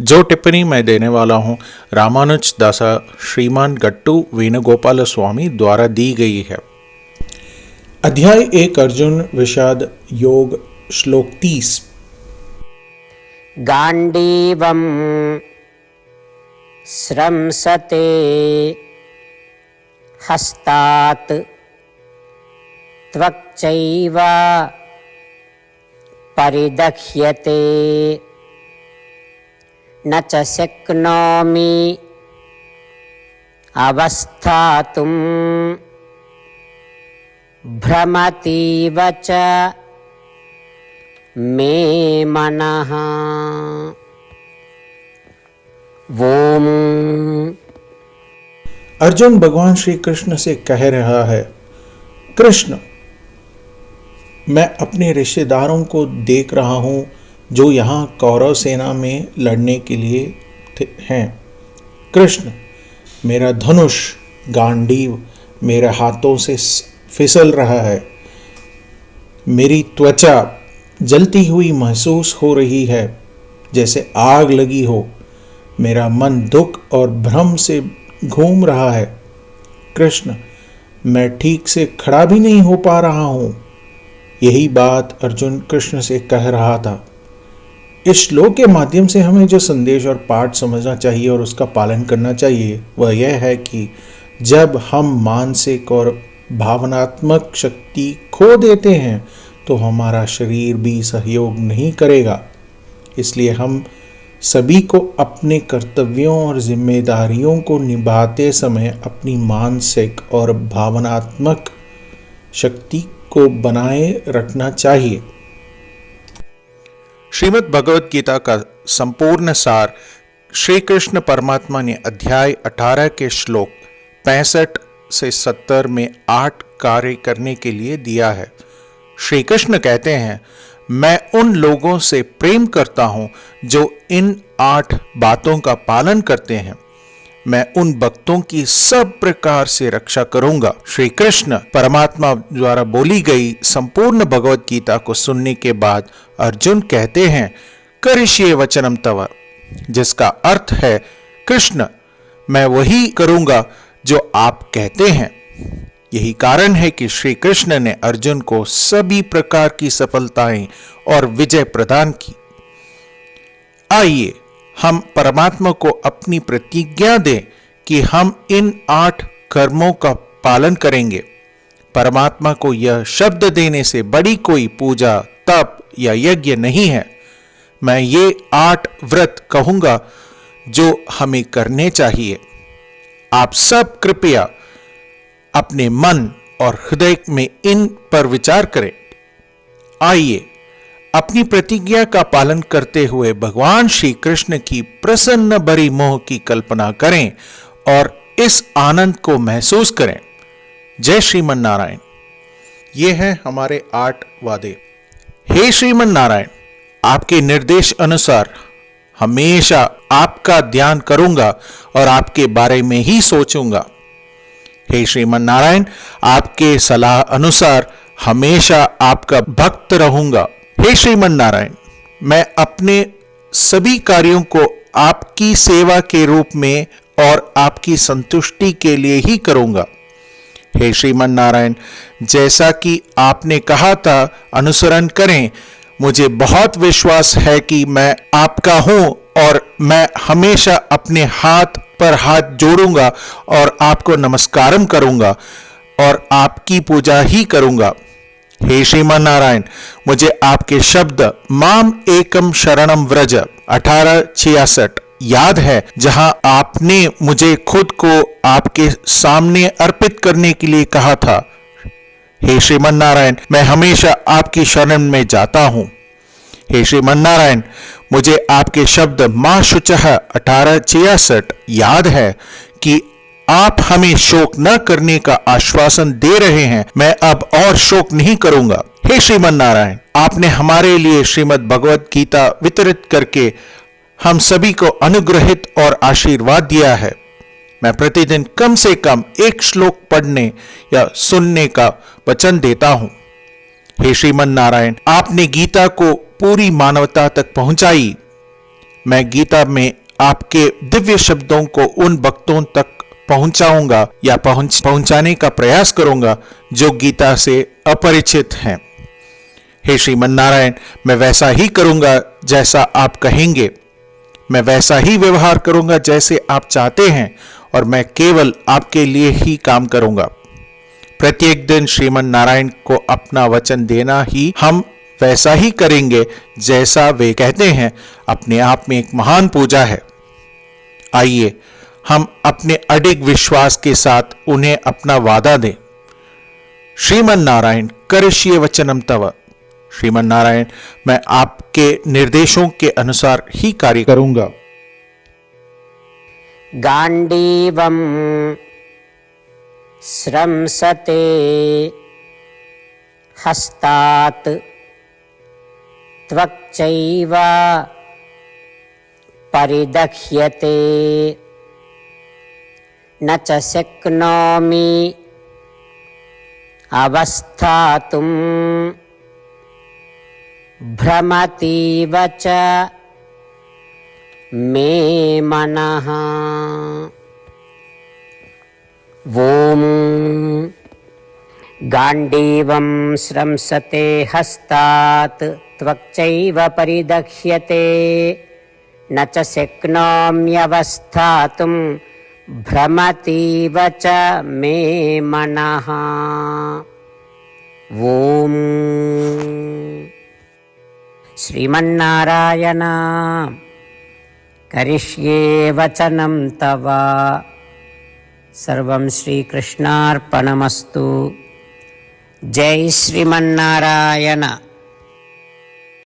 जो टिप्पणी मैं देने वाला हूँ रामानुज दासा श्रीमान गट्टू वेणुगोपाल स्वामी द्वारा दी गई है। अध्याय 1 अर्जुन विषाद योग श्लोक 30। गांडीवं स्रंसते हस्तात् त्वक्चैव परिदह्यते न च शक्नोमि अवस्थातुं भ्रमतीव च मे मनः। ओम। अर्जुन भगवान श्री कृष्ण से कह रहा है, कृष्ण, मैं अपने रिश्तेदारों को देख रहा हूं जो यहाँ कौरव सेना में लड़ने के लिए हैं। कृष्ण, मेरा धनुष गांडीव मेरे हाथों से फिसल रहा है। मेरी त्वचा जलती हुई महसूस हो रही है जैसे आग लगी हो। मेरा मन दुख और भ्रम से घूम रहा है। कृष्ण, मैं ठीक से खड़ा भी नहीं हो पा रहा हूं। यही बात अर्जुन कृष्ण से कह रहा था। इस श्लोक के माध्यम से हमें जो संदेश और पाठ समझना चाहिए और उसका पालन करना चाहिए वह यह है कि जब हम मानसिक और भावनात्मक शक्ति खो देते हैं तो हमारा शरीर भी सहयोग नहीं करेगा। इसलिए हम सभी को अपने कर्तव्यों और जिम्मेदारियों को निभाते समय अपनी मानसिक और भावनात्मक शक्ति को बनाए रखना चाहिए। श्रीमद् भगवद गीता का संपूर्ण सार श्री कृष्ण परमात्मा ने अध्याय 18 के श्लोक 65 से 70 में 8 कार्य करने के लिए दिया है। श्री कृष्ण कहते हैं, मैं उन लोगों से प्रेम करता हूं जो इन 8 बातों का पालन करते हैं। मैं उन भक्तों की सब प्रकार से रक्षा करूंगा। श्री कृष्ण परमात्मा द्वारा बोली गई संपूर्ण भगवद गीता को सुनने के बाद अर्जुन कहते हैं, करिष्ये वचनम तव, जिसका अर्थ है, कृष्ण, मैं वही करूंगा जो आप कहते हैं। यही कारण है कि श्री कृष्ण ने अर्जुन को सभी प्रकार की सफलताएं और विजय प्रदान की। आइए हम परमात्मा को अपनी प्रतिज्ञा दें कि हम इन 8 कर्मों का पालन करेंगे। परमात्मा को यह शब्द देने से बड़ी कोई पूजा, तप या यज्ञ नहीं है। मैं ये 8 व्रत कहूंगा जो हमें करने चाहिए। आप सब कृपया अपने मन और हृदय में इन पर विचार करें। आइए अपनी प्रतिज्ञा का पालन करते हुए भगवान श्री कृष्ण की प्रसन्न भरी मोह की कल्पना करें और इस आनंद को महसूस करें। जय श्रीमन नारायण। ये हैं हमारे 8 वादे। हे श्रीमन नारायण, आपके निर्देश अनुसार हमेशा आपका ध्यान करूंगा और आपके बारे में ही सोचूंगा। हे श्रीमन नारायण, आपके सलाह अनुसार हमेशा आपका भक्त रहूंगा। हे श्रीमन नारायण, मैं अपने सभी कार्यों को आपकी सेवा के रूप में और आपकी संतुष्टि के लिए ही करूंगा। हे श्रीमन नारायण, जैसा कि आपने कहा था अनुसरण करें। मुझे बहुत विश्वास है कि मैं आपका हूं और मैं हमेशा अपने हाथ पर हाथ जोड़ूंगा और आपको नमस्कारम करूंगा और आपकी पूजा ही करूंगा। हे श्रीमान नारायण, मुझे आपके शब्द माम एकम शरणम व्रज 1866 याद है, जहां आपने मुझे खुद को आपके सामने अर्पित करने के लिए कहा था। हे श्रीमान नारायण, मैं हमेशा आपकी शरण में जाता हूं। हे श्रीमान नारायण, मुझे आपके शब्द मां शुचः 1866 याद है कि आप हमें शोक न करने का आश्वासन दे रहे हैं। मैं अब और शोक नहीं करूंगा। हे श्रीमन नारायण, आपने हमारे लिए श्रीमद् भगवद गीता वितरित करके हम सभी को अनुग्रहित और आशीर्वाद दिया है। मैं प्रतिदिन कम से कम 1 श्लोक पढ़ने या सुनने का वचन देता हूं। हे श्रीमन नारायण, आपने गीता को पूरी मानवता तक पहुंचाई। मैं गीता में आपके दिव्य शब्दों को उन भक्तों तक पहुंचाऊंगा या पहुंचाने का प्रयास करूंगा जो गीता से अपरिचित हैं। हे श्रीमन नारायण, मैं वैसा ही करूंगा जैसा आप कहेंगे, मैं वैसा ही व्यवहार करूंगा जैसे आप चाहते हैं, और मैं केवल आपके लिए ही काम करूंगा। प्रत्येक दिन श्रीमन नारायण को अपना वचन देना ही हम वैसा ही करेंगे जैसा वे कहते हैं, अपने आप में एक महान पूजा है। आइए हम अपने अडिग विश्वास के साथ उन्हें अपना वादा दें। श्रीमन नारायण करिष्ये वचनम तव। श्रीमन नारायण, मैं आपके निर्देशों के अनुसार ही कार्य करूंगा। गांडीवं स्रंसते हस्तात् त्वक्चैव परिदह्यते न च शक्नोमि अवस्थातुं भ्रमतीव च मे मनः। ॐ गांडीवं स्रंसते हस्तात् त्वक्चैव परिदह्यते न च शक्नोम्यवस्थातुं भ्रमतीव च मे मनः। ॐ श्रीमन्नारायण करिष्ये वचनं तव। सर्वं श्रीकृष्णार्पणमस्तु। जय श्रीमन्नारायण।